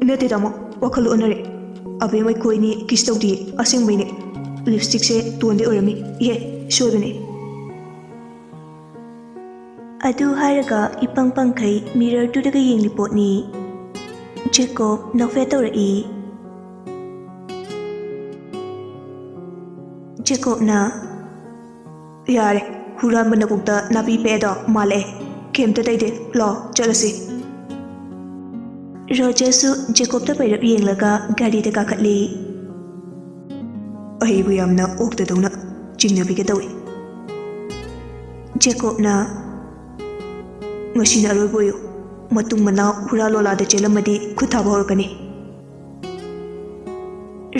नते तामो वखल ओनरे अबे मै कोइनी किस तौदी असेंग मैने लिपस्टिक से तोंदे ओरमी ये सोदने अदु हारगा इपंग पंखै मिरर तुदगा येंगलि पोटनी जेकोब नोफे तौरई जेकोब ना यारे हुरान बनकुक्ता नापी पेदा माले केमते तैदे लो चलसी रोजरसु जेकोब पैरप येंगलगा गाड़ी काखली अहिबु यामना ओक्तदौना चिंगनबिगे तौई जेकोब ना ngasi na aroi boyo matung mana hura lola da chelamadi khutha bhorkani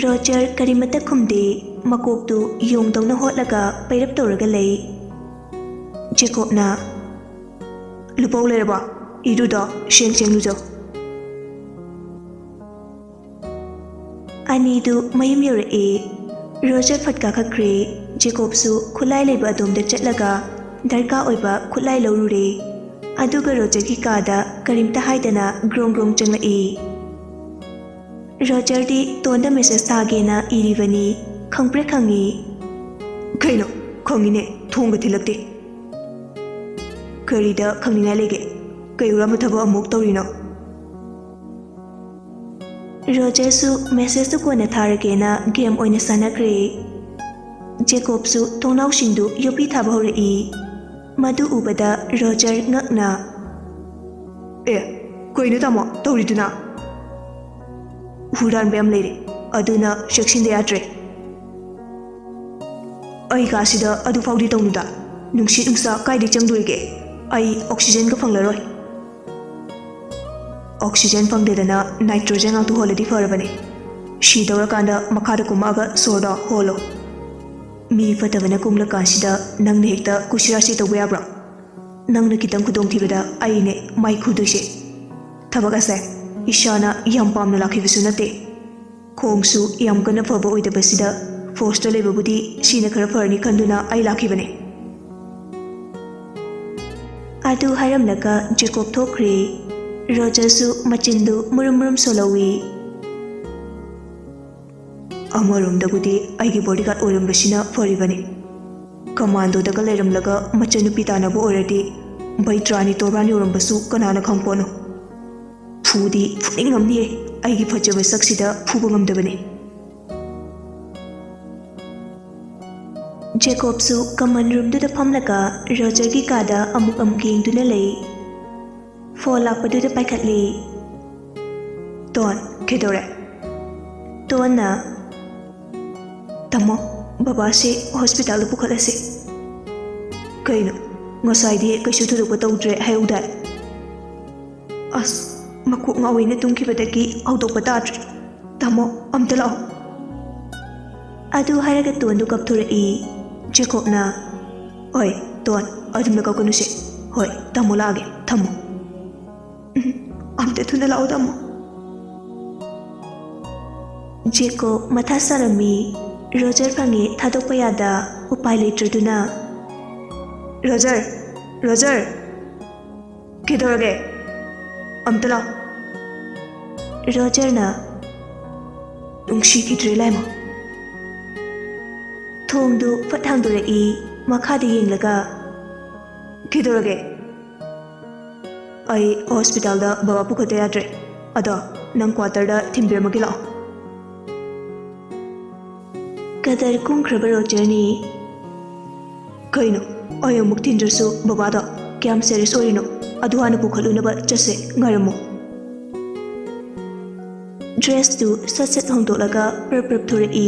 Roger करीमता खुमदे मकोकतु योंगदौना होटलगा पैरप तौरगा लई जेकोब ना लुपौ लेरबा इरुदा शेंग शेंग लुजो अनीदु मयम योरए रोजर फटका खख्रे जेकोबसु खुलाई लेबा अदोमदा चटलगा दरका ओइबा खुलाई लौरुरे अदुगा रोजर की कादा करीमता हाइदना ग्रोंग ग्रोंग चंगलई रोजर दी तोंदा मेसेज थागेना इरिबनी खंगप्रे खंगी कइनो खंगिने थोंगा थिलकते करीदा खंगिना लेगे कयुरा मथबा अमुक तौरिनो रोजरसु मेसेज तो कोना थारगेना गेम ओइना सानख्रे जेकोबसु थोंनाउसिंदु योपी थाबा होरई मधु उबदा रोजर ngakna ए कोइनो तामो तौरिदुना हुरान बेम लेरे अदुना शेक्सिंदे यात्रे अई कासिदा अदु फाउदी तौनुदा नुंसी नुंसा काइदे चंगदुरगे अई ऑक्सीजन का फंगलरोय ऑक्सीजन फंगदेदना नाइट्रोजन आतु होलदी फरबने शीदौरकांदा मखादा कुमागा सोरदा होलो मी फतबना कुमला कासिदा नंगने हेक्ता कुशिरासी तौबा याब्रा नंगना कितंग खुदोंग थिबदा आईने माई खुदुसे थबक असे इशाना याम पामना लाखिबसु नते खोंगसु याम कना फबा ओइदबसिदा फोस्टो लेबबुदी सीना खरा फरनी खंदुना आई लाखिबने अदु हारमलगा जेकोब थोख्रे रोजरसु मचिंदु मुरुम मुरुम सोलवी अमरोमदबुदी आइगी बॉडीगार्ड ओरमबसिना फरिबने कमांडो दगा लेरमलगा मचनुपि तानबो ओरदी बैत्रानी तोरानी ओरमबसु कनाना खंगपोनो फूदी फुनिंगमनी आइगी फजब सक्सिदा फुबंगमदबने जेकोबसु कमन रूम दुदा फमलगा रोजर की कादा अमुक अमुक येंगदुना लई फोन लापदुदा पाइखतली तोन केदोरे तोना तमो बाबा से हॉस्पिटल पुखलसे कइनो ngसाइदि कइसु थुरुप तौद्रे हायउदा अस मकु ngawine tungkibadagi audopa tadre tamo amta lao adu haraga tondu kapthurei Jakob ना ओय तोन अदुमना ककुनुसे होय तमो लागे थमो amte थुना लाओ तमो जेको मथा सारमी रोजर फंगे थादोकपा यादा उपाय लेत्रदुना रोजर रोजर केदोरगे amta lao रोजर ना नुंसी किद्रे लाइमा थोंदु फथांदुरई मखादा येंगलगा केदोरगे आई हॉस्पिटल दा बाबा पुखते याद्रे अदा नंग क्वार्टर दा थिम्बेरमगे लाओ कदर कुंख्रबा रोजरनी कइनो अय अमुक थिंद्रसु बाबादा क्याम सेरियस ओरिनो अदुहाना पुखलुनबा चसे ngaramu ड्रेस तु ससत होंदोलगा परपर थुरई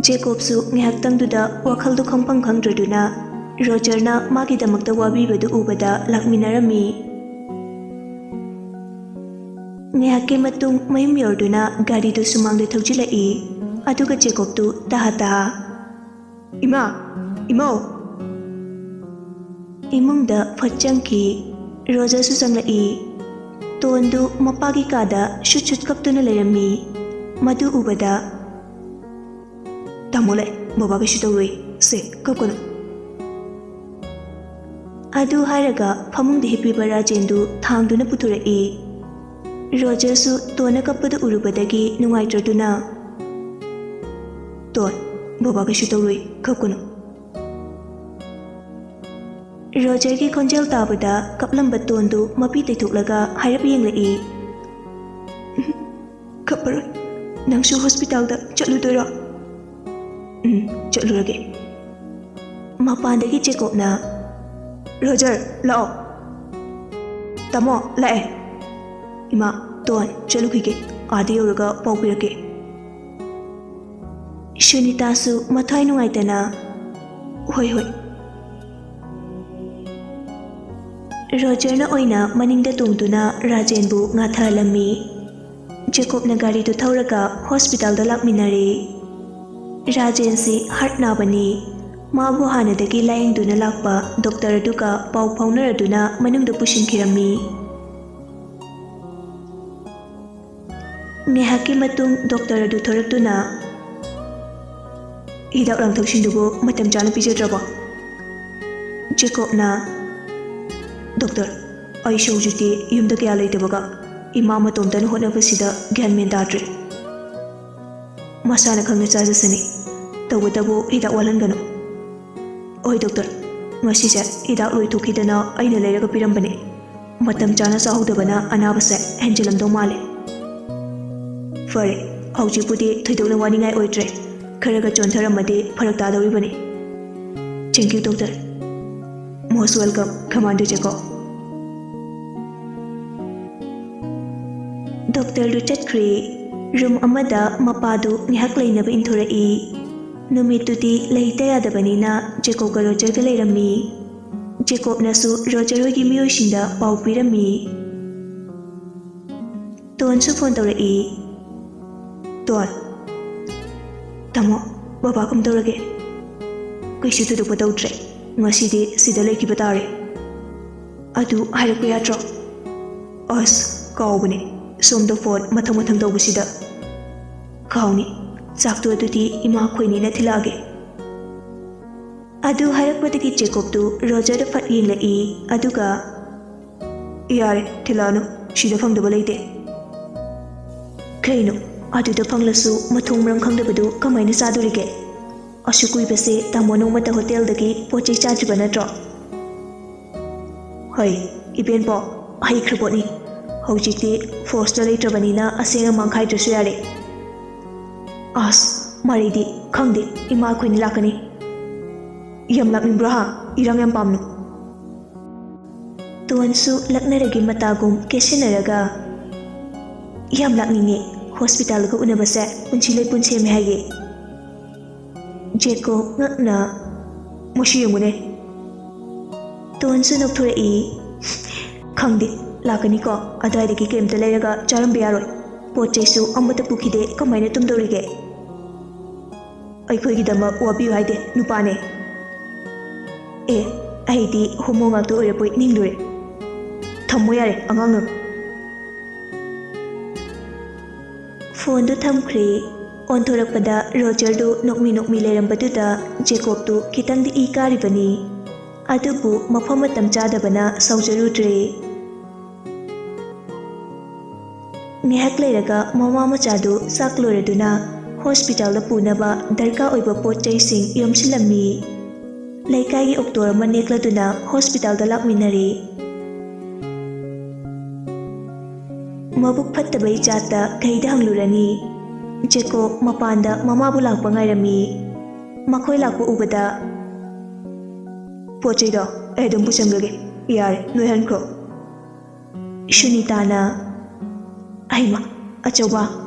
जेकोबसु ngahaktangduda wakhaldu khangpang khangdraduna रोजरना मागिदमक्ता वाबीबदु उबदा लाकमिनारमी ngahake matung mayum yorduna gari du sumangde thaujilai aduga जेकोबतु ताहा इमा इमाओ इमुंगदा फचंकी रोजरसु चंगलई तोंदु मपागी कादा शुचुत कप्तुना लेरमी मधु उबदा तामोले बाबा कशु तौरई से कपकनो अदु हारगा फमुंग हिप्पीबा राजेंदु थांगदुना पुथुरई ꯔꯣꯖꯔꯁꯨ ꯇꯣꯟꯅ ꯀꯞꯄꯗꯨ ꯎꯔꯨꯕꯗꯒꯤ ꯅꯨꯡꯉꯥꯏꯇ꯭ꯔꯗꯨꯅ ꯇꯣꯟ ꯕꯕꯥ ꯀꯩꯁꯨ ꯇꯧꯔꯣꯏ ꯀꯞꯀꯅꯨ ꯔꯣꯖꯔꯒꯤ ꯈꯣꯟꯖꯦꯜ ꯇꯥꯕꯗ ꯀꯞꯂꯝꯕ ꯇꯣꯟꯗꯨ ꯃꯄꯤ ꯇꯩꯊꯣꯛꯂꯒ ꯍꯥꯏꯔꯞ ꯌꯦꯡꯂꯛꯏ꯫ ꯀꯞꯄꯔꯣꯏ ꯅꯪꯁꯨ ꯍꯣꯁꯄꯤꯇꯥꯜꯗ ꯆꯠꯂꯨꯗꯣꯏꯔꯣ? ꯆꯠꯂꯨꯔꯒꯦ꯫ ꯃꯄꯥꯟꯗꯒꯤ ꯖꯦꯀꯣꯕꯅ ꯔꯣꯖꯔ ꯂꯥꯛꯑꯣ꯫ ꯇꯥꯃꯣ ꯂꯥꯛꯑꯦ꯫ ꯏꯃꯥ ꯇꯣꯟ ꯆꯠꯂꯨꯈꯤꯒꯦ ꯑꯥꯗ ꯌꯧꯔꯒ ꯄꯥꯎ ꯄꯤꯔꯛꯀꯦ꯫ ꯁꯨꯅꯤꯇꯥꯁꯨ ꯃꯊ꯭ꯋꯥꯏ ꯅꯨꯡꯉꯥꯏꯇꯅ ꯍꯣꯏ ꯍꯣꯏ꯫ ꯔꯣꯖꯔꯅ ꯑꯣꯏꯅ ꯃꯅꯤꯡꯗ ꯇꯣꯡꯗꯨꯅ ꯔꯥꯖꯦꯟꯕꯨ ꯉꯥꯊꯍꯜꯂꯝꯃꯤ꯫ ꯖꯦꯀꯣꯕꯅ ꯒꯥꯔꯤꯗꯨ ꯊꯧꯔꯒ ꯍꯣꯁꯄꯤꯇꯥꯜꯗ ꯂꯥꯛꯃꯤꯟꯅꯔꯦ꯫ ꯔꯥꯖꯦꯟꯁꯤ ꯍꯥꯔꯠ ꯅꯥꯕꯅꯤ꯫ ꯃꯥꯕꯨ ꯍꯥꯟꯅꯗꯒꯤ ꯂꯥꯌꯦꯡꯗꯨꯅ ꯂꯥꯛꯄ ꯗꯣꯛꯇꯔ ꯑꯗꯨꯒ ꯄꯥꯎ ꯐꯥꯎꯅꯔꯗꯨꯅ ꯃꯅꯨꯡꯗ ꯄꯨꯁꯤꯟꯈꯤꯔꯝꯃꯤ꯫ ꯉꯥꯏꯍꯥꯛꯀꯤ ꯃꯇꯨꯡ ꯗꯣꯛꯇꯔ ꯑꯗꯨ ꯊꯣꯔꯛꯇꯨꯅ ꯍꯤꯗꯥꯛ ꯂꯥꯡꯊꯛꯁꯤꯡꯗꯨꯕꯨ ꯃꯇꯝ ꯆꯥꯅ ꯄꯤꯖꯗ꯭ꯔꯕꯣ? ꯖꯦꯀꯣꯕꯅ ꯗꯣꯛꯇꯔ ꯑꯩꯁꯨ ꯍꯧꯖꯤꯛꯇꯤ ꯌꯨꯝꯗ ꯀꯌꯥ ꯂꯩꯇꯕꯒ ꯏꯃꯥ ꯃꯇꯣꯝꯇꯅ ꯍꯣꯠꯅꯕꯁꯤꯗ ꯒ꯭ꯌꯥꯟ ꯃꯦꯟ ꯇꯥꯗ꯭ꯔꯦ꯫ ꯃꯁꯥꯅ ꯈꯪꯅ ꯆꯥꯖꯁꯅꯤ ꯇꯧꯕꯇꯕꯨ ꯍꯤꯗꯥꯛ ꯋꯥꯠꯍꯟꯒꯅꯨ꯫ ꯍꯣꯏ ꯗꯣꯛꯇꯔ ꯉꯁꯤꯁꯦ ꯍꯤꯗꯥꯛ ꯂꯣꯏꯊꯣꯛꯈꯤꯗꯅ ꯑꯩꯅ ꯂꯩꯔꯒ ꯄꯤꯔꯝꯕꯅꯦ꯫ ꯃꯇꯝ ꯆꯥꯅ ꯆꯥꯍꯧꯗꯕꯅ ꯑꯅꯥꯕꯁꯦ ꯍꯦꯟꯖꯤꯜꯂꯝꯗꯧ ꯃꯥꯜꯂꯦ꯫ ꯐꯔꯦ ꯍꯧꯖꯤꯛꯄꯨꯗꯤ ꯊꯣꯏꯗꯣꯛꯅ ꯋꯥꯅꯤꯡꯉꯥꯏ ꯑꯣꯏꯗ꯭ꯔꯦ ꯈꯔꯒ ꯆꯣꯟꯊꯔꯝꯃꯗꯤ ꯐꯔꯛ ꯇꯥꯗꯧꯔꯤꯕꯅꯤ꯫ Thank you doctor. ꯃꯣꯁ ꯋꯦꯜꯀꯝ ꯀꯃꯥꯟꯗꯣ ꯖꯦꯀꯣꯕ꯫ ꯗꯣꯛꯇꯔꯗꯨ ꯆꯠꯈ꯭ꯔꯦ꯫ ꯔꯨꯝ ꯑꯃꯗ ꯃꯄꯥꯗꯨ ꯉꯥꯏꯍꯥꯛ ꯂꯩꯅꯕ ꯏꯟꯊꯣꯔꯛꯏ꯫ ꯅꯨꯃꯤꯠꯇꯨꯗꯤ ꯂꯩꯇ ꯌꯥꯗꯕꯅꯤꯅ ꯖꯦꯀꯣꯕꯒ ꯔꯣꯖꯔꯒ ꯂꯩꯔꯝꯃꯤ꯫ ꯖꯦꯀꯣꯕꯅꯁꯨ ꯔꯣꯖꯔ ꯍꯣꯏꯒꯤ ꯃꯤꯑꯣꯏꯁꯤꯡꯗ ꯄꯥꯎ ꯄꯤꯔꯝꯃꯤ꯫ ꯇꯣꯟꯁꯨ ꯐꯣꯟ ꯇꯧꯔꯛꯏ꯫ ꯇꯣꯟ ꯇꯥꯃꯣ ꯕꯕꯥ ꯀꯝꯗꯧꯔꯒꯦ? ꯀꯩꯁꯨ ꯊꯣꯏꯗꯣꯛꯄ ꯇꯧꯗ꯭ꯔꯦ ꯉꯁꯤꯗꯤ ꯁꯤꯗ ꯂꯩꯈꯤꯕ ꯇꯥꯔꯦ꯫ ꯑꯗꯨ ꯍꯥꯏꯔꯛꯄ ꯌꯥꯗ꯭ꯔꯣ? ꯑꯁ ꯀꯥꯎꯕꯅꯦ ꯁꯣꯝꯗ ꯐꯣꯟ ꯃꯊꯪ ꯃꯊꯪ ꯇꯧꯕꯁꯤꯗ꯫ ꯀꯥꯎꯅꯤ ꯆꯥꯛꯇꯣ ꯑꯗꯨꯗꯤ ꯏꯃꯥ ꯈꯣꯏꯅꯤꯅ ꯊꯤꯜꯂꯛꯑꯒꯦ꯫ ꯑꯗꯨ ꯍꯥꯏꯔꯛꯄꯗꯒꯤ ꯖꯦꯀꯣꯕꯇꯨ ꯔꯣꯖꯔꯗ ꯐꯠ ꯌꯦꯡꯂꯛꯏ ꯑꯗꯨꯒ ꯌꯥꯔꯦ ꯊꯤꯜꯂꯛꯑꯅꯨ ꯁꯤꯗ ꯐꯪꯗꯕ ꯂꯩꯇꯦ꯫ ꯀꯩꯅꯣ ꯑꯗꯨꯗ ꯐꯪꯂꯁꯨ ꯃꯊꯣꯡ ꯃꯔꯝ ꯈꯪꯗꯕꯗꯨ ꯀꯃꯥꯏꯅ ꯆꯥꯗꯣꯔꯤꯒꯦ? ꯑꯁꯨꯛ ꯀꯨꯏꯕꯁꯦ ꯇꯥꯃꯣ ꯅꯣꯡꯃꯇ ꯍꯣꯇꯦꯜꯗꯒꯤ ꯄꯣꯠ ꯆꯩ ꯆꯥꯗ꯭ꯔꯤꯕ ꯅꯠꯇ꯭ꯔꯣ? ꯍꯣꯏ ꯏꯕꯦꯟꯄꯣ ꯍꯩꯈ꯭ꯔꯄꯣꯠꯅꯤ ꯍꯧꯖꯤꯛꯇꯤ ꯐꯣꯔꯁꯇ ꯂꯩꯇ꯭ꯔꯕꯅꯤꯅ ꯑꯁꯦꯡ ꯑꯃꯥꯡ ꯈꯥꯏꯗ꯭ꯔꯁꯨ ꯌꯥꯔꯦ꯫ ꯑꯁ ꯃꯔꯩꯗꯤ ꯈꯪꯗꯦ ꯏꯃꯥ ꯑꯩꯈꯣꯏꯅ ꯂꯥꯛꯀꯅꯤ꯫ ꯌꯥꯝ ꯂꯥꯛꯅꯤꯡꯕ꯭ꯔꯣ ꯍꯥ? ꯏꯔꯥꯡ ꯌꯥꯝ ꯄꯥꯝꯅꯨ꯫ ꯇꯣꯟꯁꯨ ꯂꯛꯅꯔꯒꯤ ꯃꯇꯥꯒꯨꯝ ꯀꯦꯁꯤꯟꯅꯔꯒ ꯌꯥꯝ ꯂꯥꯛꯅꯤꯡꯉꯦ ꯍꯣꯁꯄꯤꯇꯥꯜꯒ ꯎꯅꯕꯁꯦ ꯄꯨꯟꯁꯤ ꯂꯩꯄꯨꯟ ꯁꯦꯝꯃꯦ ꯍꯥꯏꯒꯦ꯫ ꯖꯦꯀꯣꯕ ꯉꯛꯅ ꯃꯁꯤ ꯌꯦꯡꯉꯨꯅꯦ꯫ ꯇꯣꯟꯁꯨ ꯅꯣꯛꯊꯣꯔꯛꯏ꯫ ꯈꯪꯗꯦ ꯂꯥꯛꯀꯅꯤꯀꯣ ꯑꯗꯨꯋꯥꯏꯗꯒꯤ ꯀꯩꯝꯇ ꯂꯩꯔꯒ ꯆꯥꯔꯝꯕ ꯌꯥꯔꯣꯏ꯫ ꯄꯣꯠ ꯆꯩꯁꯨ ꯑꯃꯠꯇ ꯄꯨꯈꯤꯗꯦ ꯀꯃꯥꯏꯅ ꯇꯨꯝꯗꯧꯔꯤꯒꯦ? ꯑꯩꯈꯣꯏꯒꯤꯗꯃꯛ ꯋꯥꯕꯤꯌꯨ ꯍꯥꯏꯗꯦ ꯅꯨꯄꯥꯅꯦ꯫ ꯑꯦ ꯑꯩꯗꯤ ꯍꯣꯃꯣ ꯉꯥꯛꯇ ꯑꯣꯏꯔꯕꯣꯏ ꯅꯤꯡꯂꯨꯔꯦ꯫ ꯊꯝꯃꯣ ꯌꯥꯔꯦ ꯑꯉꯥꯡ ꯅꯪ꯫ ꯐꯣꯟꯗꯨ ꯊꯝꯈ꯭ꯔꯦ꯫ ꯑꯣꯟꯊꯣꯔꯛꯄꯗ ꯔꯣꯖꯔꯗꯨ ꯅꯣꯛꯃꯤ ꯅꯣꯛꯃꯤ ꯂꯩꯔꯝꯕꯗꯨꯗ ꯖꯦꯀꯣꯕꯇꯨ ꯈꯤꯇꯪꯗꯤ ꯏ ꯀꯥꯔꯤꯕꯅꯤ꯫ ꯑꯗꯨꯕꯨ ꯃꯐꯝ ꯃꯇꯝ ꯆꯥꯗꯕꯅ ꯁꯥꯎꯖꯔꯨꯗ꯭ꯔꯦ꯫ ꯉꯥꯏꯍꯥꯛ ꯂꯩꯔꯒ ꯃꯃꯥ ꯃꯆꯥꯗꯨ ꯆꯥꯛ ꯂꯣꯏꯔꯗꯨꯅ ꯍꯣꯁꯄꯤꯇꯥꯜꯗ ꯄꯨꯅꯕ ꯗꯔꯀꯥꯔ ꯑꯣꯏꯕ ꯄꯣꯠ ꯆꯩꯁꯤꯡ ꯌꯣꯝꯁꯤꯜꯂꯝꯃꯤ꯫ ꯂꯩꯀꯥꯏꯒꯤ ꯑꯣꯛꯇꯣ ꯑꯃ ꯅꯦꯛꯂꯗꯨꯅ ꯍꯣꯁꯄꯤꯇꯥꯜꯗ ꯂꯥꯛꯃꯤꯟꯅꯔꯦ꯫ ꯃꯕꯨꯛ ꯐꯠꯇꯕꯩ ꯖꯥꯠꯇ ꯀꯩꯗ ꯍꯪꯂꯨꯔꯅꯤ꯫ ꯖꯦꯀꯣꯕ ꯃꯄꯥꯟꯗ ꯃꯃꯥꯕꯨ ꯂꯥꯛꯄ ꯉꯥꯏꯔꯝꯃꯤ꯫ ꯃꯈꯣꯏ ꯂꯥꯛꯄ ꯎꯕꯗ ꯄꯣꯠ ꯆꯩꯗꯣ ꯑꯩ ꯑꯗꯨꯝ ꯄꯨꯁꯟꯈ꯭ꯔꯒꯦ ꯌꯥꯔꯦ ꯅꯣꯏꯍꯟꯈ꯭ꯔꯣ꯫ ꯁꯨꯅꯤꯇꯥꯅ ꯑꯩꯃ ꯑꯆꯧꯕ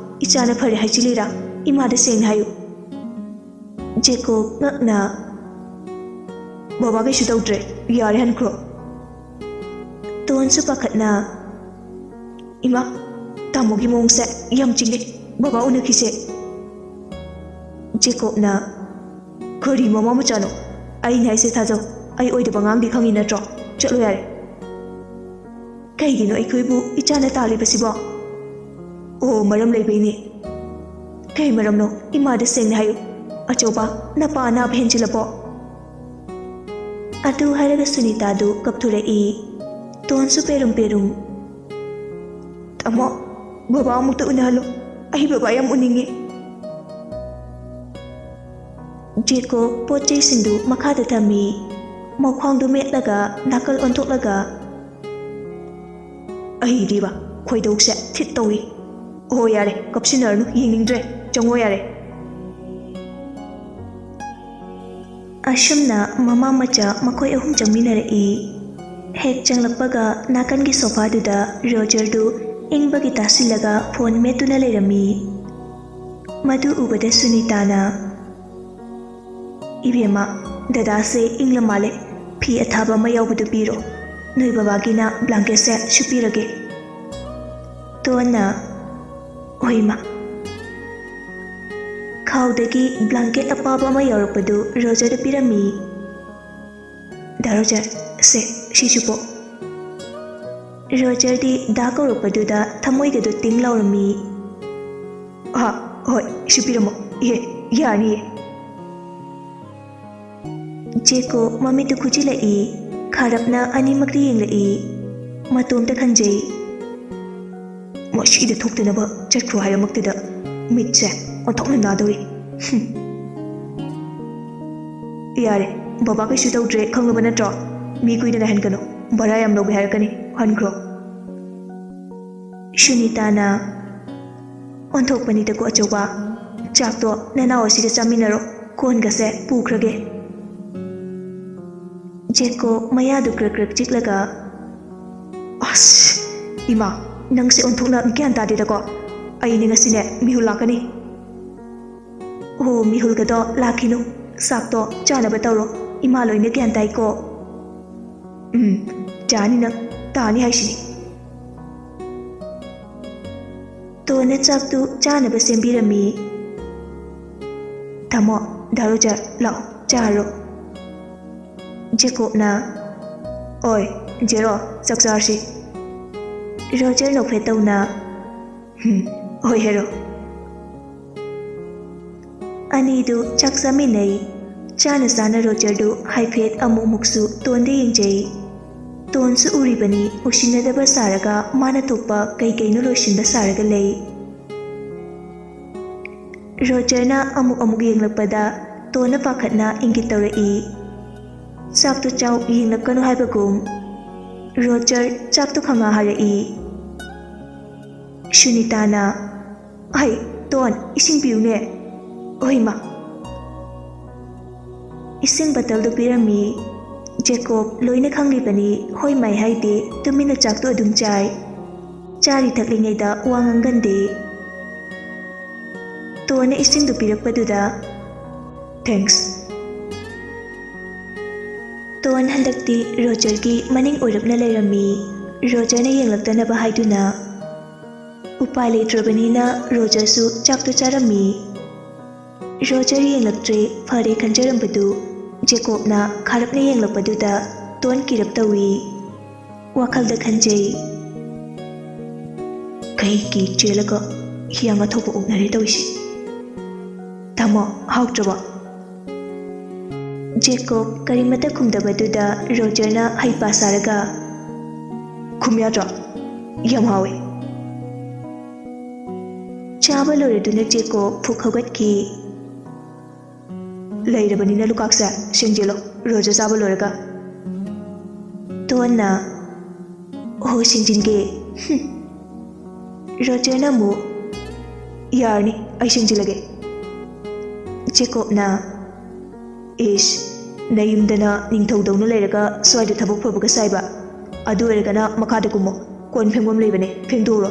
ꯏꯆꯥꯅ ꯐꯔꯦ ꯍꯥꯏꯖꯤꯜꯂꯤꯔꯥ? ꯏꯃꯥꯗ ꯁꯦꯡꯅ ꯍꯥꯏꯌꯨ꯫ ꯖꯦꯀꯣꯕ ꯉꯛꯅ ꯕꯕꯥ ꯀꯩꯁꯨ ꯇꯧꯗ꯭ꯔꯦ ꯌꯥꯔꯦ ꯍꯟꯈ꯭ꯔꯣ꯫ ꯇꯣꯟꯁꯨ ꯄꯥꯈꯠꯅ ꯏꯃꯥ ꯇꯥꯃꯣꯒꯤ ꯃꯑꯣꯡꯁꯦ ꯌꯥꯝ ꯆꯤꯡꯉꯦ ꯕꯕꯥ ꯎꯅꯈꯤꯁꯦ꯫ ꯖꯦꯀꯣꯕꯅ ꯀꯔꯤ ꯃꯃꯥ ꯃꯆꯥꯅꯣ? ꯑꯩꯅ ꯍꯥꯏꯁꯦ ꯊꯥꯖꯧ ꯑꯩ ꯑꯣꯏꯗꯕ ꯉꯥꯡꯗꯤ ꯈꯪꯉꯤ ꯅꯠꯇ꯭ꯔꯣ? ꯆꯠꯂꯣ ꯌꯥꯔꯦ꯫ ꯀꯩꯒꯤꯅꯣ ꯑꯩꯈꯣꯏꯕꯨ ꯏꯆꯥꯅ ꯇꯥꯜꯂꯤꯕꯁꯤꯕꯣ? ꯑꯣ ꯃꯔꯝ ꯂꯩꯕꯩꯅꯦ꯫ ꯀꯩ ꯃꯔꯝꯅꯣ ꯏꯃꯥꯗ ꯁꯦꯡꯅ ꯍꯥꯏꯌꯨ꯫ ꯑꯆꯧꯕ ꯅꯄꯥ ꯑꯅꯥꯕ ꯍꯦꯟꯖꯤꯜꯂꯕꯣ? ꯑꯗꯨ ꯍꯥꯏꯔꯒ ꯁꯨꯅꯤꯇꯥꯗꯨ ꯀꯞꯊꯣꯔꯛꯏ꯫ ꯇꯣꯟꯁꯨ ꯄꯦꯔꯨꯝ ꯄꯦꯔꯨꯝ ꯇꯥꯃꯣ ꯕꯕꯥ ꯑꯃꯨꯛꯇ ꯎꯅꯍꯜꯂꯣ ꯑꯩ ꯕꯕꯥ ꯌꯥꯝ ꯎꯅꯤꯡꯉꯦ ꯖꯦꯀꯣꯕ ꯄꯣꯠ ꯆꯩꯁꯤꯡꯗꯨ ꯃꯈꯥꯗ ꯊꯝꯃꯤ ꯃꯈ꯭ꯋꯥꯡꯗꯨ ꯃꯦꯠꯂꯒ ꯅꯥꯀꯜ ꯑꯣꯟꯊꯣꯛꯂꯒ ꯑꯩꯗꯤꯕ ꯈꯣꯏꯗꯧꯁꯦ ꯊꯤꯠ ꯇꯧꯏ ꯑꯣ ꯌꯥꯔꯦ ꯀꯞꯁꯤꯟꯅꯔꯅꯨ ꯌꯦꯡꯅꯤꯡꯗ꯭ꯔꯦ ꯆꯪꯉꯣ ꯌꯥꯔꯦ ꯑꯁꯨꯝꯅ ꯃꯃꯥ ꯃꯆꯥ ꯃꯈꯣꯏ ꯑꯍꯨꯝ ꯆꯪꯃꯤꯟꯅꯔꯛꯏ ꯍꯦꯛ ꯆꯪꯂꯛꯄꯒ ꯅꯥꯀꯟꯒꯤ ꯁꯣꯐꯥꯗꯨꯗ ꯔꯣꯖꯔꯗꯨ ꯏꯪꯕꯒꯤ ꯇꯥꯁꯤꯜꯂꯒ ꯐꯣꯟ ꯃꯦꯠꯇꯨꯅ ꯂꯩꯔꯝꯃꯤ ꯃꯗꯨ ꯎꯕꯗ ꯁꯨꯅꯤꯇꯥꯅ ꯏꯕꯦꯝꯃ ꯗꯗꯥꯁꯦ ꯏꯪꯂ ꯃꯥꯜꯂꯦ ꯐꯤ ꯑꯊꯥꯕ ꯑꯃ ꯌꯥꯎꯕꯗꯨ ꯄꯤꯔꯣ ꯅꯣꯏ ꯕꯕꯥꯒꯤꯅ ꯕ꯭ꯂꯥꯡꯀꯦꯠꯁꯦ ꯁꯨꯄꯤꯔꯒꯦ ꯇꯣꯟꯅ ꯍꯣꯏꯃ ꯈꯥꯎꯗꯒꯤ ꯕ꯭ꯂꯥꯡꯀꯦꯠ ꯑꯄꯥꯕ ꯑꯃ ꯌꯥꯎꯔꯛꯄꯗꯨ ꯔꯣꯖꯔꯗ ꯄꯤꯔꯝꯃꯤ ꯗꯥ ꯔꯣꯖꯔ ꯁꯦ ꯁꯤꯁꯨ ꯄꯣ ꯔꯣꯖꯔꯗꯤ ꯗꯥ ꯀꯧꯔꯛꯄꯗꯨꯗ ꯊꯃꯣꯏꯒꯗꯨ ꯇꯤꯡ ꯂꯥꯎꯔꯝꯃꯤ ꯍꯣꯏ ꯁꯨꯄꯤꯔꯝꯃꯣ ꯌꯥꯅꯤꯌꯦ ꯖꯦꯀꯣꯕ ꯃꯃꯤꯠꯇꯨ ꯈꯨꯖꯤꯜꯂꯛꯏ ꯈꯥꯔꯞꯅ ꯑꯅꯤꯃꯛꯇ ꯌꯦꯡꯂꯛꯏ ꯃꯇꯣꯝꯇ ꯈꯟꯖꯩ ꯃꯁꯤꯗ ꯊꯣꯛꯇꯅꯕ ꯆꯠꯈ꯭ꯔꯣ ꯍꯥꯏꯔꯃꯛꯇꯗ ꯃꯤꯠꯁꯦ ꯑꯣꯟꯊꯣꯛꯅ ꯅꯥꯗꯧꯔꯤ ꯌꯥꯔꯦ ꯕꯕꯥ ꯀꯩꯁꯨ ꯇꯧꯗ꯭ꯔꯦ ꯈꯪꯂꯕ ꯅꯠꯇ꯭ꯔꯣ ꯃꯤ ꯀꯨꯏꯅ ꯉꯥꯏꯍꯟꯒꯅꯨ ꯚꯔꯥ ꯌꯥꯝ ꯂꯧꯒꯦ ꯍꯥꯏꯔꯛꯀꯅꯤ ꯍꯟꯈ꯭ꯔꯣ ꯁꯨꯅꯤꯇꯥꯅ ꯑꯣꯟꯊꯣꯛꯄꯅꯤꯗꯀꯣ ꯑꯆꯧꯕ ꯆꯥꯛꯇꯣ ꯅꯅꯥꯎ ꯑꯁꯤꯒ ꯆꯥꯃꯤꯟꯅꯔꯣ ꯀꯣꯟꯒꯁꯦ ꯄꯨꯈ꯭ꯔꯒꯦ ꯖꯦꯀꯣꯕ ꯃꯌꯥꯗꯨ ꯀ꯭ꯔꯛ ꯀ꯭ꯔꯛ ꯆꯤꯛꯂꯒ ꯑꯁ ꯏꯃꯥ ꯅꯪꯁꯦ ꯑꯣꯟꯊꯣꯛꯅ ꯒ꯭ꯌꯥꯟ ꯇꯥꯗꯦꯗꯀꯣ ꯑꯩꯅꯦ ꯉꯁꯤꯅꯦ ꯃꯤꯍꯨꯜ ꯂꯥꯛꯀꯅꯤ ꯑꯣ ꯃꯤꯍꯨꯜꯒꯗꯣ ꯂꯥꯛꯈꯤꯅꯨ ꯆꯥꯛꯇꯣ ꯆꯥꯅꯕ ꯇꯧꯔꯣ ꯏꯃꯥ ꯂꯣꯏꯅ ꯒ꯭ꯌꯥꯟ ꯇꯥꯏꯀꯣ ꯆꯥꯅꯤ ꯅꯪ ꯇꯥꯅꯤ ꯍꯥꯏꯁꯤꯅꯤ ꯇꯣꯟꯅ ꯆꯥꯛꯇꯨ ꯆꯥꯅꯕ ꯁꯦꯝꯕꯤꯔꯝꯃꯤ ꯊꯝꯃꯣ ꯗꯥ ꯔꯣꯖꯔ ꯂꯥꯛꯑꯣ ꯆꯥꯔꯣ ꯖꯦꯀꯣꯕꯅ ꯑꯣꯏ ꯖꯦꯔꯣ ꯆꯥꯛ ꯆꯥꯔꯁꯤ ꯔꯣꯖꯔ ꯅꯣꯛꯐꯦꯠ ꯇꯧꯅ ꯍꯣꯏ ꯍꯦꯔꯣ ꯑꯅꯤꯗꯨ ꯆꯥꯛ ꯆꯥꯃꯤꯟꯅꯩ ꯆꯥꯅ ꯆꯥꯅ ꯔꯣꯖꯔꯗꯨ ꯍꯥꯏꯐꯦꯠ ꯑꯃꯨꯛꯃꯨꯛꯁꯨ ꯇꯣꯟꯗ ꯌꯦꯡꯖꯩ ꯇꯣꯟꯁꯨ ꯎꯔꯤꯕꯅꯤ ꯎꯁꯤꯟꯅꯗꯕ ꯁꯥꯔꯒ ꯃꯥꯅ ꯊꯣꯛꯄ ꯀꯩꯀꯩꯅꯣ ꯂꯣꯏꯁꯤꯟꯕ ꯁꯥꯔꯒ ꯂꯩ ꯔꯣꯖꯔꯅ ꯑꯃꯨꯛ ꯌꯦꯡꯂꯛꯄꯗ ꯇꯣꯟꯅ ꯄꯥꯈꯠꯅ ꯏꯪꯒꯤꯠ ꯇꯧꯔꯛꯏ ꯆꯥꯛꯇꯨ ꯆꯥꯎ ꯌꯦꯡꯂꯛꯀꯅꯨ ꯍꯥꯏꯕꯒꯨꯝ ꯔꯣꯖꯔ ꯆꯥꯛꯇꯨ ꯈꯪꯉꯥ ꯍꯥꯏꯔꯛꯏ ꯁꯨꯅꯤꯇꯥꯅ ꯍꯩ ꯇꯣꯟ ꯏꯁꯤꯡ ꯄꯤꯌꯨꯅꯦ ꯍꯣꯏꯃ ꯏꯁꯤꯡ ꯕꯇꯜꯗꯨ ꯄꯤꯔꯝꯃꯤ ꯖꯦꯀꯣꯕ ꯂꯣꯏꯅ ꯈꯪꯂꯤꯕꯅꯤ ꯍꯣꯏ ꯃꯥꯏ ꯍꯥꯏꯗꯦ ꯇꯨꯃꯤꯟꯅ ꯆꯥꯛꯇꯨ ꯑꯗꯨꯝ ꯆꯥꯏ ꯆꯥꯔꯤ ꯊꯛꯂꯤꯉꯩꯗ ꯋꯥ ꯉꯥꯡꯒꯟꯗꯦ ꯇꯣꯟꯅ ꯏꯁꯤꯡꯗꯨ ꯄꯤꯔꯛꯄꯗꯨꯗ ꯊꯦꯡꯛꯁ ꯇꯣꯟ ꯍꯟꯗꯛꯇꯤ ꯔꯣꯖꯔꯒꯤ ꯃꯅꯤꯡ ꯑꯣꯏꯔꯞꯅ ꯂꯩꯔꯝꯃꯤ ꯔꯣꯖꯔꯅ ꯌꯦꯡꯂꯛꯇꯅꯕ ꯍꯥꯏꯗꯨꯅ ꯎꯄꯥꯏ ꯂꯩꯇ꯭ꯔꯕꯅꯤꯅ ꯔꯣꯖꯔꯁꯨ ꯆꯥꯛꯇꯨ ꯆꯥꯔꯝꯃꯤ ꯔꯣꯖꯔ ꯌꯦꯡꯂꯛꯇ꯭ꯔꯦ ꯐꯔꯦ ꯈꯟꯖꯔꯝꯕꯗꯨ ꯖꯦꯀꯣꯕꯅ ꯈꯥꯔꯞꯅ ꯌꯦꯡꯂꯛꯄꯗꯨꯗ ꯇꯣꯟ ꯀꯤꯔꯞ ꯇꯧꯏ ꯋꯥꯈꯜꯗ ꯈꯟꯖꯩ ꯀꯩꯒꯤ ꯆꯦꯜꯂꯒ ꯍꯤꯌꯥꯡ ꯑꯊꯧꯕ ꯑꯣꯛꯅꯔꯦ ꯇꯧꯏꯁꯤ ꯊꯝꯃꯣ ꯍꯥꯎꯇ꯭ꯔꯕꯣ ꯖꯦꯀꯣꯕ ꯀꯔꯤꯃꯠꯇ ꯈꯨꯝꯗꯕꯗꯨꯗ ꯔꯣꯖꯔꯅ ꯍꯩꯄꯥ ꯁꯥꯔꯒ ꯈꯨꯝ ꯌꯥꯗ꯭ꯔꯣ ꯌꯥꯝ ꯍꯥꯎꯋꯦ ꯆꯥꯕ ꯂꯣꯏꯔꯗꯨꯅ ꯖꯦꯀꯣꯕ ꯐꯨꯛ ꯍꯧꯒꯠꯈꯤ ꯂꯩꯔꯕꯅꯤꯅ ꯂꯨꯀꯥꯛꯁꯦ ꯁꯦꯡꯖꯤꯜꯂꯣ ꯔꯣꯖꯔ ꯆꯥꯕ ꯂꯣꯏꯔꯒ ꯇꯣꯟꯅ ꯍꯣ ꯁꯦꯡꯖꯤꯟꯒꯦ ꯔꯣꯖꯔꯅ ꯑꯃꯨꯛ ꯌꯥꯔꯅꯤ ꯑꯩ ꯁꯦꯡꯖꯤꯜꯂꯒꯦ ꯖꯦꯀꯣꯕꯅ ꯏꯁ ꯅꯌꯨꯝꯗꯅ ꯅꯤꯡꯊꯧꯗꯧꯅ ꯂꯩꯔꯒ ꯁ꯭ꯋꯥꯏꯗ ꯊꯕꯛ ꯐꯕꯒ ꯁꯥꯏꯕ ꯑꯗꯨ ꯑꯣꯏꯔꯒꯅ ꯃꯈꯥꯗ ꯀꯨꯝꯃꯣ ꯀꯣꯟ ꯐꯦꯡꯐꯝ ꯂꯩꯕꯅꯦ ꯐꯦꯡꯗꯣꯛꯎꯔꯣ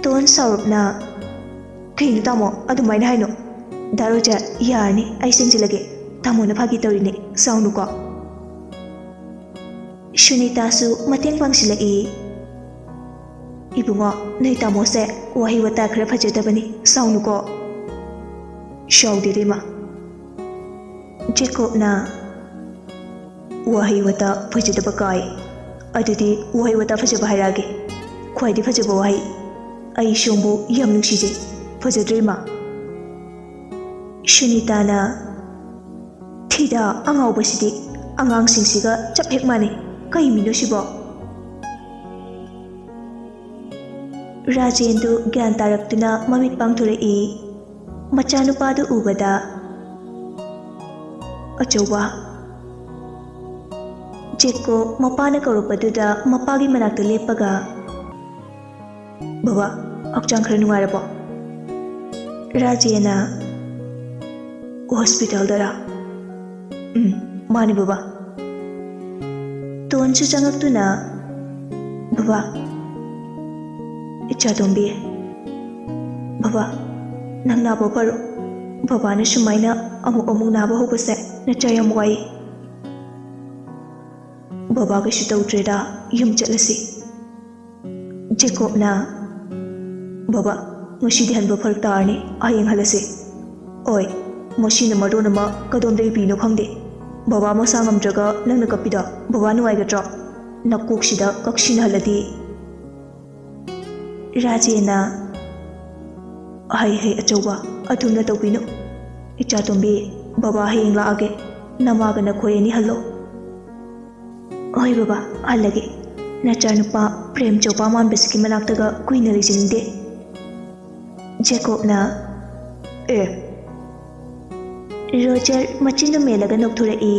ꯇꯣꯟ ꯁꯥꯎꯔꯞꯅ ꯀꯩꯅꯣ ꯇꯥꯃꯣ ꯑꯗꯨꯃꯥꯏꯅ ꯍꯥꯏꯅꯣ ꯗꯥ ꯔꯣꯖꯔ ꯌꯥꯔꯅꯤ ꯑꯩ ꯁꯦꯡꯖꯤꯜꯂꯒꯦ ꯇꯥꯃꯣꯅ ꯐꯥꯒꯤ ꯇꯧꯔꯤꯅꯦ ꯁꯥꯎꯅꯨꯀꯣ ꯁꯨꯅꯤꯇꯥꯁꯨ ꯃꯇꯦꯡ ꯄꯥꯡꯁꯤꯜꯂꯛꯏ ꯏꯕꯨꯡꯉꯣ ꯅꯣꯏ ꯇꯥꯃꯣꯁꯦ ꯋꯥꯍꯩ ꯋꯥꯇꯥ ꯈꯔ ꯐꯖꯗꯕꯅꯤ ꯁꯥꯎꯅꯨꯀꯣ ꯁꯥꯎꯗꯦꯗ ꯏꯃꯥ ꯖꯦꯀꯣꯕꯅ ꯋꯥꯍꯩ ꯋꯥꯇꯥ ꯐꯖꯗꯕ ꯀꯥꯏ ꯑꯗꯨꯗꯤ ꯋꯥꯍꯩ ꯋꯥꯇꯥ ꯐꯖꯕ ꯍꯥꯏꯔꯛꯑꯒꯦ ꯈ꯭ꯋꯥꯏꯗꯒꯤ ꯐꯖꯕ ꯋꯥꯍꯩ ꯑꯩ ꯁꯣꯝꯕꯨ ꯌꯥꯝ ꯅꯨꯡꯁꯤꯖꯩ ꯐꯖꯗ꯭ꯔꯦ ꯏꯃꯥ ꯁꯨꯅꯤꯇꯥꯅ ꯊꯤꯗ ꯑꯉꯥꯎꯕꯁꯤꯗꯤ ꯑꯉꯥꯡꯁꯤꯡꯁꯤꯒ ꯆꯞ ꯍꯦꯛ ꯃꯥꯟꯅꯩ ꯀꯩ ꯃꯤꯅꯣ ꯁꯤꯕꯣ ꯔꯥꯖꯦꯟꯗꯨ ꯒ꯭ꯌꯥꯟ ꯇꯥꯔꯛꯇꯨꯅ ꯃꯃꯤꯠ ꯄꯥꯡꯊꯣꯔꯛꯏ꯫ ꯃꯆꯥꯅꯨꯄꯥꯗꯨ ꯎꯕꯗ, ꯑꯆꯧꯕ꯫ ꯖꯦꯀꯣꯕ ꯃꯄꯥꯅ ꯀꯧꯔꯛꯄꯗꯨꯗ ꯃꯄꯥꯒꯤ ꯃꯅꯥꯛꯇ ꯂꯦꯞꯄꯒ, ꯕꯕꯥ, ꯍꯛꯆꯥꯡ ꯈꯔ ꯅꯨꯡꯉꯥꯏꯔꯕꯣ? ꯔꯥꯖꯦꯟꯅ, ꯍꯣꯁꯄꯤꯇꯥꯜꯗꯔꯥ? ꯃꯥꯅꯤ ꯕꯕꯥ꯫ ꯇꯣꯟꯁꯨ ꯆꯪꯉꯛꯇꯨꯅ, ꯕꯕꯥ, ꯏꯆꯥꯇꯣꯝꯕꯤ, ꯕꯕꯥ, ꯅꯪ ꯅꯥꯕ ꯐꯔꯣ꯫ ꯕꯕꯥꯅ ꯁꯨꯃꯥꯏꯅ ꯑꯃꯨꯛ ꯅꯥꯕ ꯍꯧꯕꯁꯦ ꯅꯆꯥ ꯌꯥꯝ ꯋꯥꯏ꯫ ꯕꯕꯥ ꯀꯩꯁꯨ ꯇꯧꯗ꯭ꯔꯦꯗ, ꯌꯨꯝ ꯆꯠꯂꯁꯤ꯫ ꯖꯦꯀꯣꯕꯅ, ꯕꯕꯥ, ꯉꯁꯤꯗꯤ ꯍꯟꯕ ꯐꯔꯛ ꯇꯥꯔꯅꯤ, ꯍꯌꯦꯡ ꯍꯜꯂꯁꯤ꯫ ꯑꯣꯏ, ꯃꯁꯤꯅ ꯃꯔꯣꯟ ꯑꯃ ꯀꯗꯣꯝꯗꯒꯤ ꯄꯤꯅꯣ ꯈꯪꯗꯦ꯫ ꯕꯕꯥ ꯃꯁꯥ ꯉꯝꯗ꯭ꯔꯒ ꯅꯪꯅ ꯀꯞꯄꯤꯗꯣ ꯕꯕꯥ ꯅꯨꯡꯉꯥꯏꯒꯗ꯭ꯔꯣ? ꯅꯀꯣꯛꯁꯤꯗ ꯀꯛꯁꯤꯟꯅꯍꯜꯂꯗꯤ꯫ ꯔꯥꯖꯦꯟꯅ, ꯍꯩ ꯑꯆꯧꯕ, ꯑꯗꯨꯝꯅ ꯇꯧꯕꯤꯅꯨ꯫ ꯏꯆꯥꯇꯣꯝꯕꯤ, ꯕꯕꯥ ꯍꯌꯦꯡ ꯂꯥꯛꯑꯒꯦ꯫ ꯅꯃꯥꯒ ꯅꯈꯣꯏ ꯑꯅꯤ ꯍꯜꯂꯣ꯫ ꯍꯣꯏ ꯕꯕꯥ, ꯍꯜꯂꯒꯦ꯫ ꯅꯆꯥꯅꯨꯄꯥ ꯄ꯭ꯔꯦꯝ ꯆꯣꯄꯥ ꯃꯥꯟꯕꯁꯤꯒꯤ ꯃꯅꯥꯛꯇꯒ ꯀꯨꯏꯅ ꯂꯩꯖꯅꯤꯡꯗꯦ꯫ ꯖꯦꯀꯣꯕꯅ, ꯑꯦ꯫ ꯔꯣꯖꯔ ꯃꯆꯤꯟꯗꯨ ꯃꯦꯜꯂꯒ ꯅꯣꯛꯊꯣꯔꯛꯏ꯫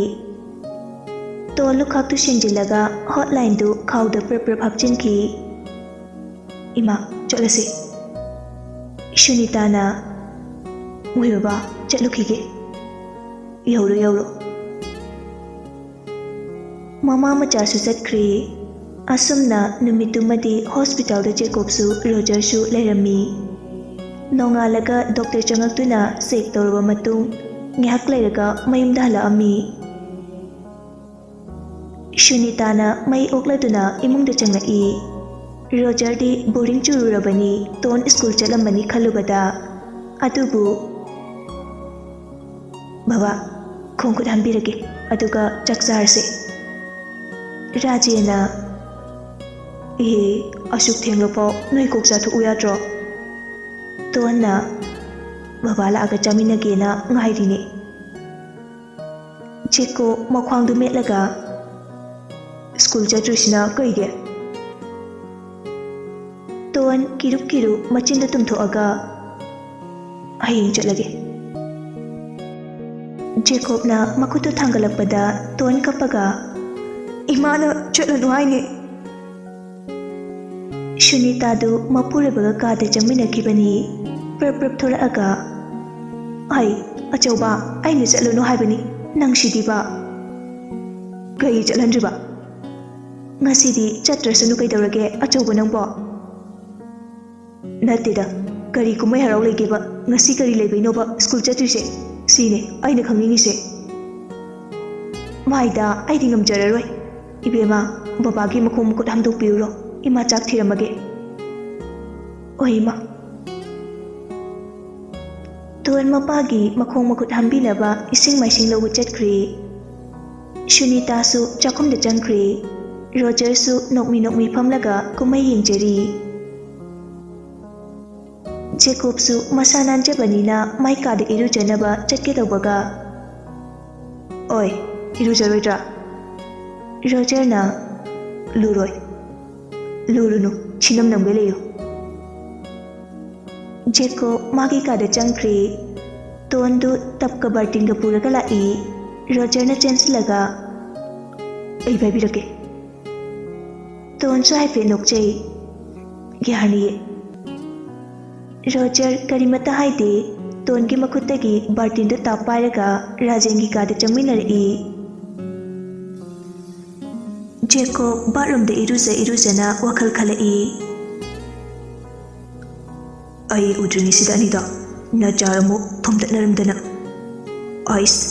ꯇꯣꯟ ꯂꯨꯈꯥꯛꯇꯨ ꯁꯦꯡꯖꯤꯜꯂꯒ ꯍꯣꯠꯂꯥꯏꯟꯗꯨ ꯈꯥꯎꯗ ꯄ꯭ꯔꯞ ꯍꯥꯞꯆꯤꯟꯈꯤ꯫ ꯏꯃꯥ, ꯆꯠꯂꯁꯤ꯫ ꯁꯨꯅꯤꯇꯥꯅ, ꯃꯣꯏ ꯕꯕꯥ, ꯆꯠꯂꯨꯈꯤꯒꯦ꯫ ꯌꯧꯔꯣ꯫ ꯃꯃꯥ ꯃꯆꯥꯁꯨ ꯆꯠꯈ꯭ꯔꯦ꯫ ꯑꯁꯨꯝꯅ ꯅꯨꯃꯤꯠꯇꯨꯃꯗꯤ ꯍꯣꯁꯄꯤꯇꯥꯜꯗ ꯖꯦꯀꯣꯕꯁꯨ ꯔꯣꯖꯔꯁꯨ ꯂꯩꯔꯝꯃꯤ꯫ ꯅꯣꯡꯉꯥꯜꯂꯒ ꯗꯣꯛꯇꯔ ꯆꯪꯉꯛꯇꯨꯅ ꯆꯦꯛ ꯇꯧꯔꯕ ꯃꯇꯨꯡ ꯉꯥꯏꯍꯥꯛ ꯂꯩꯔꯒ ꯃꯌꯨꯝꯗ ꯍꯜꯂꯛꯑꯝꯃꯤ꯫ ꯁꯨꯅꯤꯇꯥꯅ ꯃꯩ ꯑꯣꯛꯂꯗꯨꯅ ꯏꯃꯨꯡꯗ ꯆꯪꯂꯛꯏ꯫ ꯔꯣꯖꯔꯗꯤ ꯕꯣꯔꯤꯡ ꯆꯨꯔꯨꯔꯕꯅꯤ ꯇꯣꯟ ꯁ꯭ꯀꯨꯜ ꯆꯠꯂꯝꯃꯅꯤ ꯈꯜꯂꯨꯕꯗ꯫ ꯑꯗꯨꯕꯨ, ꯕꯕꯥ, ꯈꯣꯡ ꯈꯨꯠ ꯍꯥꯝꯕꯤꯔꯒꯦ, ꯑꯗꯨꯒ ꯆꯥꯛ ꯆꯥꯔꯁꯦ꯫ ꯔꯥꯖꯦꯟꯅ, ꯏꯍꯦ, ꯑꯁꯨꯛ ꯊꯦꯡꯂꯐꯥꯎ ꯅꯣꯏ ꯀꯣꯛ ꯆꯥꯊꯣꯛꯎ ꯌꯥꯗ꯭ꯔꯣ? ꯇꯣꯟꯅ, ꯕꯕꯥ ꯂꯥꯛꯑꯒ ꯆꯥꯃꯤꯟꯅꯒꯦꯅ ꯉꯥꯏꯔꯤꯅꯦ꯫ ꯖꯦꯀꯣꯕ ꯃꯈ꯭ꯋꯥꯡꯗꯨ ꯃꯦꯠꯂꯒ, ꯁ꯭ꯀꯨꯜ ꯆꯠꯇ꯭ꯔꯤꯁꯤꯅ ꯀꯩꯒꯤ? ꯇꯣꯟ ꯀꯤꯔꯨꯞ ꯃꯆꯤꯟꯗ ꯇꯨꯝꯊꯣꯛꯑꯒ, ꯍꯌꯦꯡ ꯆꯠꯂꯒꯦ꯫ ꯖꯦꯀꯣꯕꯅ ꯃꯈꯨꯠꯇꯨ ꯊꯥꯡꯒꯠꯂꯛꯄꯗ ꯇꯣꯟ ꯀꯞꯄꯒ, ꯏꯃꯥꯅ ꯆꯠꯂꯅꯨ ꯍꯥꯏꯅꯦ꯫ ꯁꯨꯅꯤꯇꯥꯗꯨ ꯃꯄꯨꯔꯣꯏꯕꯒ ꯀꯥꯗ ꯆꯪꯃꯤꯟꯅꯈꯤꯕꯅꯤ꯫ ꯄ꯭ꯔꯞ ꯊꯣꯔꯛꯑꯒ, ꯍꯩ, ꯑꯆꯧꯕ, ꯑꯩꯅ ꯆꯠꯂꯨꯅꯨ ꯍꯥꯏꯕꯅꯤ, ꯅꯪꯁꯤꯗꯤꯕ꯫ ꯀꯩ ꯆꯠꯍꯟꯗ꯭ꯔꯤꯕ? ꯉꯁꯤꯗꯤ ꯆꯠꯇ꯭ꯔꯁꯅꯨ ꯀꯩꯗꯧꯔꯒꯦ ꯑꯆꯧꯕ ꯅꯪꯕꯣ? ꯅꯠꯇꯦꯗ, ꯀꯔꯤ ꯀꯨꯝꯍꯩ ꯍꯔꯥꯎ ꯂꯩꯒꯦꯕ? ꯉꯁꯤ ꯀꯔꯤ ꯂꯩꯕꯩꯅꯣꯕ ꯁ꯭ꯀꯨꯜ ꯆꯠꯇ꯭ꯔꯤꯁꯦ? ꯁꯤꯅꯦ ꯑꯩꯅ ꯈꯪꯅꯤꯡꯉꯤꯁꯦ꯫ ꯚꯥꯏꯗ, ꯑꯩꯗꯤ ꯉꯝꯖꯔꯔꯣꯏ꯫ ꯏꯕꯦꯝꯃ, ꯕꯕꯥꯒꯤ ꯃꯈꯣꯡ ꯃꯈꯨꯠ ꯍꯥꯝꯗꯣꯛꯄꯤꯔꯨꯔꯣ, ꯏꯃꯥ ꯆꯥꯛ ꯊꯤꯔꯝꯃꯒꯦ꯫ ꯍꯣꯏ ꯏꯃꯥ꯫ ꯇꯣꯟ ꯃꯄꯥꯒꯤ ꯃꯈꯣꯡ ꯃꯈꯨꯠ ꯍꯥꯝꯕꯤꯅꯕ ꯏꯁꯤꯡ ꯃꯥꯏꯁꯤꯡ ꯂꯧꯕ ꯆꯠꯈ꯭ꯔꯦ꯫ ꯁꯨꯅꯤꯇꯥꯁꯨ ꯆꯥꯛꯈꯨꯝꯗ ꯆꯪꯈ꯭ꯔꯦ꯫ ꯔꯣꯖꯔꯁꯨ ꯅꯣꯛꯃꯤ ꯐꯝꯂꯒ ꯀꯨꯝꯍꯩ ꯌꯦꯡꯖꯔꯤ꯫ ꯖꯦꯀꯣꯕꯁꯨ ꯃꯁꯥ ꯅꯥꯟꯖꯕꯅꯤꯅ ꯃꯥꯏ ꯀꯥꯗ ꯏꯔꯨꯖꯅꯕ ꯆꯠꯀꯦ ꯇꯧꯕꯒ, ꯑꯣꯏ, ꯏꯔꯨꯖꯔꯣꯏꯗ꯭ꯔꯥ? ꯔꯣꯖꯔꯅ, ꯂꯨꯔꯣꯏ꯫ ꯂꯨꯔꯨꯅꯨ, ꯁꯤꯅꯝ ꯅꯝꯒꯩ ꯂꯩꯌꯨ꯫ ꯖꯦꯀꯣꯕ ꯃꯥꯒꯤ ꯀꯥꯗ ꯆꯪꯈ꯭ꯔꯦ꯫ ꯇꯣꯟꯗꯨ ꯇꯞꯀ ꯕꯥꯔꯇꯤꯟꯒ ꯄꯨꯔꯒ ꯂꯥꯛꯏ꯫ ꯔꯣꯖꯔꯅ ꯆꯦꯟꯁꯤꯜꯂꯒ, ꯑꯩ ꯄꯥꯏꯕꯤꯔꯛꯀꯦ꯫ ꯇꯣꯟꯁꯨ ꯍꯥꯏꯐꯦꯠ ꯅꯣꯛꯆꯩ꯫ ꯌꯥꯔꯅꯤꯌꯦ꯫ ꯔꯣꯖꯔ ꯀꯔꯤꯃꯠꯇ ꯍꯥꯏꯗꯦ꯫ ꯇꯣꯟꯒꯤ ꯃꯈꯨꯠꯇꯒꯤ ꯕꯥꯔꯇꯤꯟꯗꯨ ꯇꯥꯞ ꯄꯥꯏꯔꯒ ꯔꯥꯖꯦꯟꯒꯤ ꯀꯥꯗ ꯆꯪꯃꯤꯟꯅꯔꯛꯏ꯫ ꯖꯦꯀꯣꯕ ꯕꯥꯠꯔꯨꯝꯗ ꯏꯔꯨꯖꯅ ꯋꯥꯈꯜ ꯈꯜꯂꯛꯏ꯫ ꯑꯩ ꯎꯗ꯭ꯔꯤꯉꯩꯁꯤꯗ ꯑꯅꯤꯗꯣ ꯅꯆꯥꯔ ꯑꯃꯨꯛ ꯊꯣꯝꯗꯠꯅꯔꯝꯗꯅ꯫ ꯑꯩꯁ,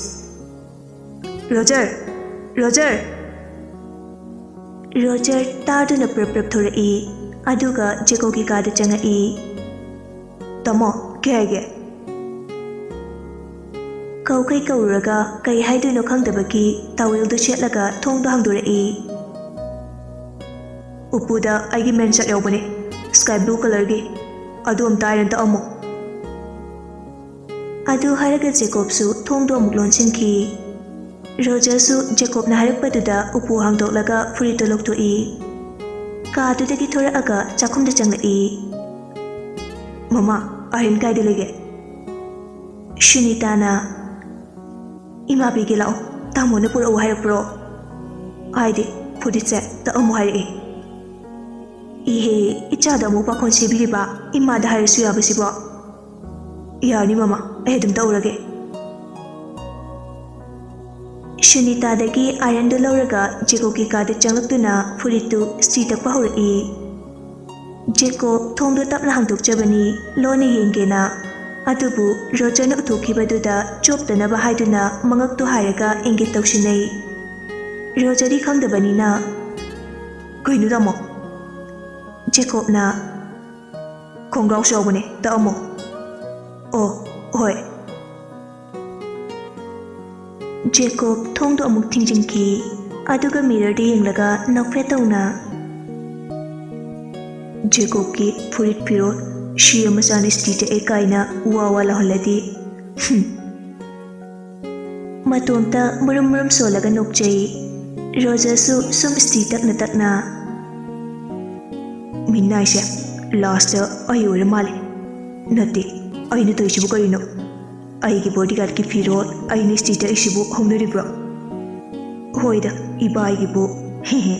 ꯔꯣꯖꯔ! ꯔꯣꯖꯔ ꯇꯥꯗꯨꯅ ꯄ꯭ꯔꯞ ꯊꯣꯔꯛꯏ꯫ ꯑꯗꯨꯒ ꯖꯦꯀꯣꯕꯒꯤ ꯀꯥꯗ ꯆꯪꯉꯛꯏ꯫ ꯇꯥꯃꯣ, ꯀꯩ ꯍꯥꯏꯒꯦ? ꯀꯧꯈꯩ ꯀꯧꯔꯨꯔꯒ ꯀꯩ ꯍꯥꯏꯗꯣꯏꯅꯣ ꯈꯪꯗꯕꯒꯤ ꯇꯥꯋꯦꯜꯗꯨ ꯁꯦꯠꯂꯒ ꯊꯣꯡꯗꯣ ꯍꯥꯡꯗꯣꯔꯛꯏ꯫ ꯎꯄꯨꯗ ꯑꯩꯒꯤ ꯃꯦꯟ ꯁꯠ ꯌꯥꯎꯕꯅꯦ, ꯁ꯭ꯀꯥꯏ ꯕ꯭ꯂꯨ ꯀꯂꯔꯒꯤ, ꯑꯗꯨ ꯑꯝꯇ ꯑꯥꯏꯔꯟ ꯇꯛꯑꯝꯃꯣ꯫ ꯑꯗꯨ ꯍꯥꯏꯔꯒ ꯖꯦꯀꯣꯕꯁꯨ ꯊꯣꯡꯗꯣ ꯑꯃꯨꯛ ꯂꯣꯟꯁꯤꯟꯈꯤ꯫ ꯔꯣꯖꯔꯁꯨ ꯖꯦꯀꯣꯕꯅ ꯍꯥꯏꯔꯛꯄꯗꯨꯗ ꯎꯄꯨ ꯍꯥꯡꯗꯣꯛꯂꯒ ꯐꯨꯔꯤꯠꯇꯨ ꯂꯧꯊꯣꯛꯏ꯫ ꯀꯥꯗꯨꯗꯒꯤ ꯊꯣꯔꯛꯑꯒ ꯆꯥꯛꯈꯨꯝꯗ ꯆꯪꯂꯛꯏ꯫ ꯃꯃꯥ ꯑꯥꯔꯌꯟ ꯀꯥꯏꯗ ꯂꯩꯒꯦ? ꯁꯨꯅꯤꯇꯥꯅ ꯏꯃꯥ ꯄꯤꯒꯦ ꯂꯥꯛꯑꯣ, ꯇꯥꯃꯣꯅ ꯄꯨꯔꯛꯎ ꯍꯥꯏꯔꯛꯄ꯭ꯔꯣ? ꯍꯥꯏꯗꯤ ꯐꯨꯔꯤꯠꯁꯦ ꯇꯛꯑꯝꯃꯨ ꯍꯥꯏꯔꯛꯏ꯫ ꯏꯍꯦ, ꯏꯆꯥꯗ ꯑꯃꯨꯛ ꯄꯥꯈꯣꯟ ꯁꯤꯕꯤꯔꯤꯕ, ꯏꯃꯥꯗ ꯍꯥꯏꯔꯁꯨ ꯌꯥꯕꯁꯤꯕꯣ? ꯌꯥꯔꯅꯤ ꯃꯃꯥ, ꯑꯩ ꯑꯗꯨꯝ ꯇꯧꯔꯒꯦ꯫ ꯁꯨꯅꯤꯇꯥꯗꯒꯤ ꯑꯥꯏꯔꯟꯗꯨ ꯂꯧꯔꯒ ꯖꯦꯀꯣꯕꯀꯤ ꯀꯥꯗ ꯆꯪꯂꯛꯇꯨꯅ ꯐꯨꯔꯤꯠꯇꯨ ꯏꯁꯇ꯭ꯔꯤ ꯇꯛꯄ ꯍꯧꯔꯛꯏ꯫ ꯖꯦꯀꯣꯕ ꯊꯣꯡꯗꯨ ꯇꯞꯅ ꯍꯥꯡꯗꯣꯛꯆꯕꯅꯤ ꯂꯣꯟꯅ ꯌꯦꯡꯒꯦꯅ, ꯑꯗꯨꯕꯨ ꯔꯣꯖꯔꯅ ꯎꯠꯊꯣꯛꯈꯤꯕꯗꯨꯗ ꯆꯣꯞꯇꯅꯕ ꯍꯥꯏꯗꯨꯅ ꯃꯉꯛꯇꯨ ꯍꯥꯏꯔꯒ ꯏꯪꯒꯤꯠ ꯇꯧꯁꯤꯟꯅꯩ꯫ ꯔꯣꯖꯔꯗꯤ ꯈꯪꯗꯕꯅꯤꯅ ꯀꯩꯅꯣ ꯇꯥꯃꯣ? ꯖꯦꯀꯣꯕꯅ ꯈꯣꯡꯒ꯭ꯔꯥꯎꯁꯨ ꯌꯥꯎꯕꯅꯦ, ꯇꯛꯑꯝꯃꯣ꯫ ꯑꯣ, ꯍꯣꯏ꯫ ꯖꯦꯀꯣꯕ ꯊꯣꯡꯗꯨ ꯑꯃꯨꯛ ꯊꯤꯡꯖꯤꯟꯈꯤ, ꯑꯗꯨꯒ ꯃꯤꯔꯔꯗ ꯌꯦꯡꯂꯒ ꯅꯣꯛꯐꯦꯠ ꯇꯧꯅ ꯖꯦꯀꯣꯕꯀꯤ ꯐꯨꯔꯤꯠ ꯐꯤꯔꯣꯜ ꯁꯤ ꯃꯆꯥꯅ ꯏꯁꯇ꯭ꯔꯤ ꯇꯛꯑꯦ ꯀꯥꯏꯅ ꯋꯥ ꯂꯥꯎꯍꯜꯂꯗꯤ ꯃꯇꯣꯝꯇ ꯃꯨꯔꯨꯝ ꯃꯨꯔꯨꯝ ꯁꯣꯜꯂꯒ ꯅꯣꯛꯆꯩ꯫ ꯔꯣꯖꯔꯁꯨ ꯁꯨꯝ ꯏꯁꯇ꯭री ꯇꯛꯅ ꯇꯛꯅ ꯃꯤꯅꯥꯏꯁꯦ ꯂꯥꯁꯇ ꯑꯩ ꯑꯣꯏꯔ ꯃꯥꯜꯂꯦ꯫ ꯅꯠꯇꯦ, ꯑꯩꯅ ꯇꯧꯔꯤꯁꯤꯕꯨ ꯀꯔꯤꯅꯣ? ꯑꯩꯒꯤ ꯕꯣꯗꯤꯒꯥꯔꯗꯀꯤ ꯐꯤꯔꯣꯜ ꯑꯩꯅ ꯏꯁꯇ꯭री ꯇꯛꯏꯁꯤꯕꯨ ꯍꯧꯅꯔꯤꯕ꯭ꯔꯣ? ꯍꯣꯏꯗ, ꯏꯕꯥꯏꯒꯤꯕꯨ ꯍꯦꯍꯦ꯫